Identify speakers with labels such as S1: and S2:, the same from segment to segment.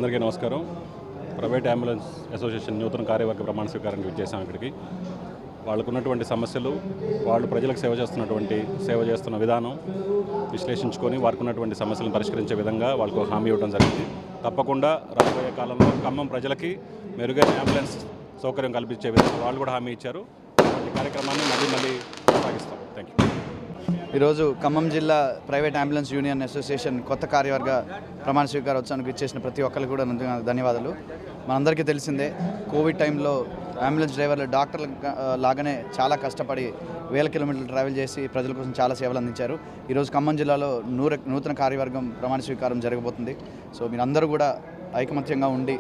S1: అందరికీ నమస్కారం. Private ambulance association నూతన కార్యవర్గ ప్రమాణ స్వీకారానికి వచ్చేసాం. ఇక్కడికి వాళ్ళకున్నటువంటి సమస్యలు, వాళ్ళు ప్రజలకు సేవ చేస్తున్న విధానం విశ్లేషించుకొని వారికి ఉన్నటువంటి సమస్యలను పరిష్కరించే విధంగా వాళ్ళకు హామీ ఇవ్వడం జరిగింది. తప్పకుండా రాబోయే కాలంలో ఖమ్మం ప్రజలకి మెరుగైన అంబులెన్స్ సౌకర్యం కల్పించే విధంగా వాళ్ళు కూడా హామీ ఇచ్చారు. ఈ కార్యక్రమాన్ని మళ్ళీ కొనసాగిస్తాం. Thank you.
S2: ఈరోజు ఖమ్మం జిల్లా ప్రైవేట్ అంబులెన్స్ యూనియన్ అసోసియేషన్ కొత్త కార్యవర్గ ప్రమాణ స్వీకారోత్సవానికి ఇచ్చేసిన ప్రతి ఒక్కరికి కూడా ధన్యవాదాలు. మనందరికీ తెలిసిందే, కోవిడ్ టైంలో అంబులెన్స్ డ్రైవర్లు డాక్టర్ల లాగానే చాలా కష్టపడి వేల కిలోమీటర్లు ట్రావెల్ చేసి ప్రజల కోసం చాలా సేవలు అందించారు. ఈరోజు ఖమ్మం జిల్లాలో నూతన కార్యవర్గం ప్రమాణ స్వీకారం జరగబోతుంది. సో మీరందరూ కూడా ఐకమత్యంగా ఉండి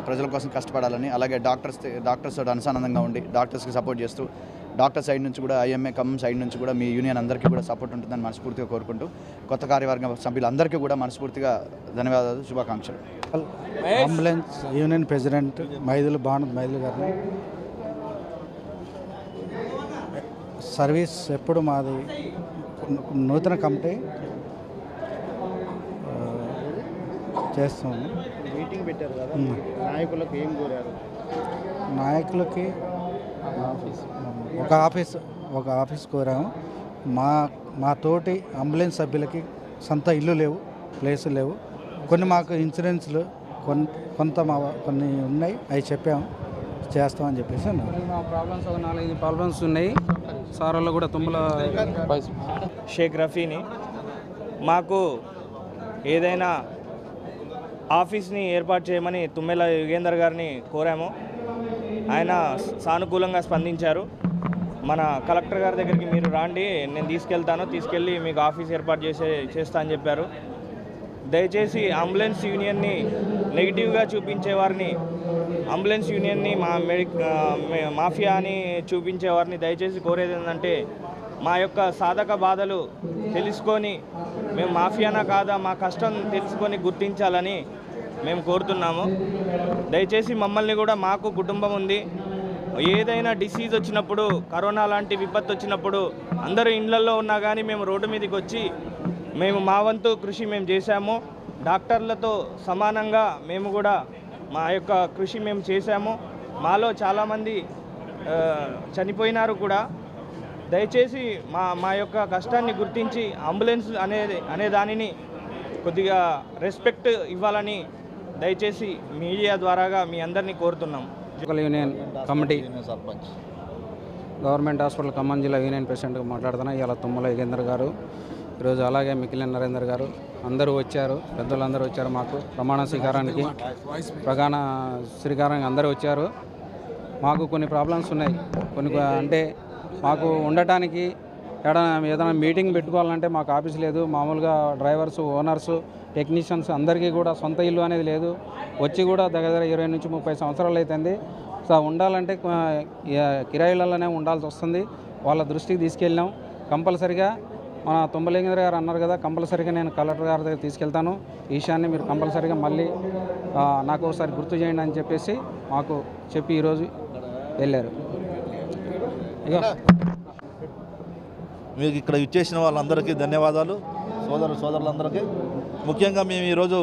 S2: ప్రజల కోసం కష్టపడాలని, అలాగే డాక్టర్స్ అనుసంధానంగా ఉండి డాక్టర్స్కి సపోర్ట్ చేస్తూ డాక్టర్ సైడ్ నుంచి కూడా ఐఎంఏ ఖమ్మం సైడ్ నుంచి కూడా మీ యూనియన్ అందరికీ కూడా సపోర్ట్ ఉంటుందని మనస్ఫూర్తిగా కోరుకుంటూ కొత్త కార్యవర్గ సభ్యులందరికీ కూడా మనస్ఫూర్తిగా ధన్యవాదాలు, శుభాకాంక్షలు.
S3: అంబులెన్స్ యూనియన్ ప్రెసిడెంట్ మైదులు గారిని సర్వీస్ ఎప్పుడు మాది నూతన కమిటీ చేస్తాము.
S4: మీటింగ్ పెట్టారు కదా, నాయకులకు ఏం కోరారు?
S3: నాయకులకి ఒక ఆఫీస్ కోరాము. మా తోటి అంబులెన్స్ సభ్యులకి సొంత ఇల్లు లేవు, ప్లేసులు లేవు. కొన్ని మాకు ఇన్సూరెన్స్లు కొన్ని ఉన్నాయి, అవి చెప్పాము, చేస్తామని చెప్పేసి.
S5: మా ప్రాబ్లమ్స్ ఒక 4-5 ప్రాబ్లమ్స్ ఉన్నాయి. సార్ వాళ్ళు కూడా తుమ్మల
S4: షేక్ రఫీని మాకు ఏదైనా ఆఫీస్ని ఏర్పాటు చేయమని తుమ్మెల యుగేందర్ గారిని కోరాము. ఆయన సానుకూలంగా స్పందించారు. మన కలెక్టర్ గారి దగ్గరికి మీరు రాండి, నేను తీసుకెళ్ళి మీకు ఆఫీస్ ఏర్పాటు చేస్తా అని చెప్పారు. దయచేసి అంబులెన్స్ యూనియన్ని నెగిటివ్గా చూపించే వారిని, అంబులెన్స్ యూనియన్ని మాఫియా అని చూపించే వారిని దయచేసి కోరేది ఏంటంటే, మా యొక్క సాధక బాధలు తెలుసుకొని మేము మాఫియానా కాదా, మా కష్టం తెలుసుకొని గుర్తించాలని మేము కోరుతున్నాము. దయచేసి మమ్మల్ని కూడా, మాకు కుటుంబం ఉంది, ఏదైనా డిసీజ్ వచ్చినప్పుడు, కరోనా లాంటి విపత్తు వచ్చినప్పుడు అందరూ ఇళ్లలో ఉన్నా కానీ మేము రోడ్డు మీదకి వచ్చి మేము మా వంతు కృషి మేము చేశాము. డాక్టర్లతో సమానంగా మేము కూడా మా యొక్క కృషి మేము చేశాము. మాలో చాలామంది చనిపోయినారు కూడా. దయచేసి మా యొక్క కష్టాన్ని గుర్తించి అంబులెన్స్ అనే దానిని కొద్దిగా రెస్పెక్ట్ ఇవ్వాలని దయచేసి మీడియా ద్వారాగా మీ అందరినీ కోరుతున్నాం.
S5: Union committee government hospital Khammam జిల్లా యూనియన్ ప్రెసిడెంట్గా మాట్లాడుతున్నా. ఇలా తుమ్మల యుగేందర్ గారు, ఈరోజు అలాగే మికిలిన నరేందర్ గారు అందరూ వచ్చారు, పెద్దలందరూ వచ్చారు. మాకు ప్రమాణ స్వీకారానికి అందరూ వచ్చారు. మాకు కొన్ని ప్రాబ్లమ్స్ ఉన్నాయి. అంటే మాకు ఉండటానికి ఏదైనా మీటింగ్ పెట్టుకోవాలంటే మాకు ఆఫీస్ లేదు. మామూలుగా డ్రైవర్స్, ఓనర్స్, టెక్నీషియన్స్ అందరికీ కూడా సొంత ఇల్లు అనేది లేదు. వచ్చి కూడా దగ్గర 20 నుంచి 30 సంవత్సరాలు అవుతుంది. సో ఉండాలంటే కిరాయిలలోనే ఉండాల్సి వస్తుంది. వాళ్ళ దృష్టికి తీసుకెళ్ళాం. కంపల్సరిగా మన తుమ్మలింగర్ గారు అన్నారు కదా, కంపల్సరిగా నేను కలెక్టర్ గారి దగ్గర తీసుకెళ్తాను. ఈ విషయాన్ని మీరు కంపల్సరిగా మళ్ళీ నాకు ఒకసారి గుర్తు చేయండి అని చెప్పేసి మాకు చెప్పి ఈరోజు వెళ్ళారు. ఇక
S6: మీకు ఇక్కడ ఇచ్చేసిన వాళ్ళందరికీ ధన్యవాదాలు, సోదరులందరికీ. ముఖ్యంగా మేము ఈరోజు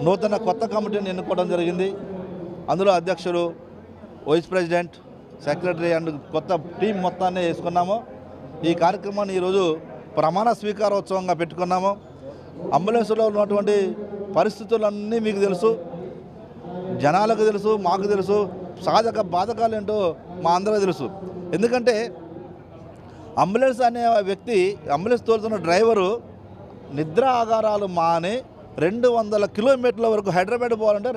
S6: నూతన కొత్త కమిటీని ఎన్నుకోవడం జరిగింది. అందులో అధ్యక్షులు, వైస్ ప్రెసిడెంట్, సెక్రటరీ అండ్ కొత్త టీం మొత్తాన్ని వేసుకున్నాము. ఈ కార్యక్రమాన్ని ఈరోజు ప్రమాణ స్వీకారోత్సవంగా పెట్టుకున్నాము. అంబులెన్స్లో ఉన్నటువంటి పరిస్థితులన్నీ మీకు తెలుసు, జనాలకు తెలుసు, మాకు తెలుసు. సాధక బాధకాలు ఏంటో మా అందరికీ తెలుసు. ఎందుకంటే అంబులెన్స్ అనే వ్యక్తి, అంబులెన్స్ తోలుతున్న డ్రైవరు నిద్ర ఆగారాలు మాని 200 కిలోమీటర్ల వరకు హైదరాబాద్ పోవాలంటే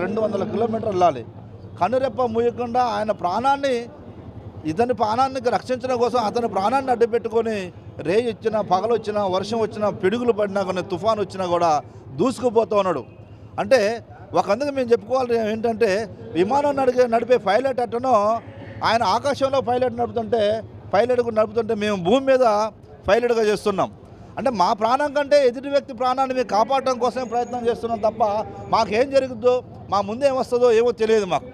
S6: 200 కిలోమీటర్లు వెళ్ళాలి. కనురెప్ప మూయకుండా ఇతని ప్రాణాన్ని రక్షించడం కోసం అతని ప్రాణాన్ని అడ్డు పెట్టుకొని రేయి వచ్చినా, పగలు వచ్చినా, వర్షం వచ్చినా, పిడుగులు పడినా, కొన్ని తుఫాను వచ్చినా కూడా దూసుకుపోతూ ఉన్నాడు. అంటే ఒకందుకు మేము చెప్పుకోవాలి ఏంటంటే, విమానం నడిపే పైలట్ అట్టనో ఆయన ఆకాశంలో పైలట్ నడుపుతుంటే మేము భూమి మీద పైలట్గా చేస్తున్నాం. అంటే మా ప్రాణం కంటే ఎదుటి వ్యక్తి ప్రాణాన్ని మేము కాపాడటం కోసం ప్రయత్నం చేస్తున్నాం తప్ప మాకేం జరుగుతుందో, మా ముందు ఏమొస్తుందో ఏమో తెలియదు మాకు.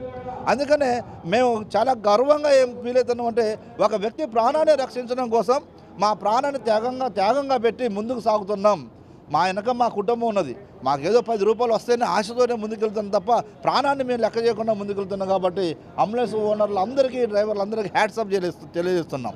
S6: అందుకనే మేము చాలా గర్వంగా ఏం ఫీల్ అవుతున్నాం అంటే, ఒక వ్యక్తి ప్రాణాన్ని రక్షించడం కోసం మా ప్రాణాన్ని త్యాగంగా పెట్టి ముందుకు సాగుతున్నాం. మా వెనక మా కుటుంబం ఉన్నది. మాకేదో 10 రూపాయలు వస్తేనే ఆశతోనే ముందుకెళ్తున్నాం తప్ప ప్రాణాన్ని మేము లెక్క చేయకుండా ముందుకెళ్తున్నాం. కాబట్టి అంబులెన్స్ ఓనర్లు అందరికీ డ్రైవర్లు అందరికీ హ్యాట్సప్ తెలియజేస్తున్నాం.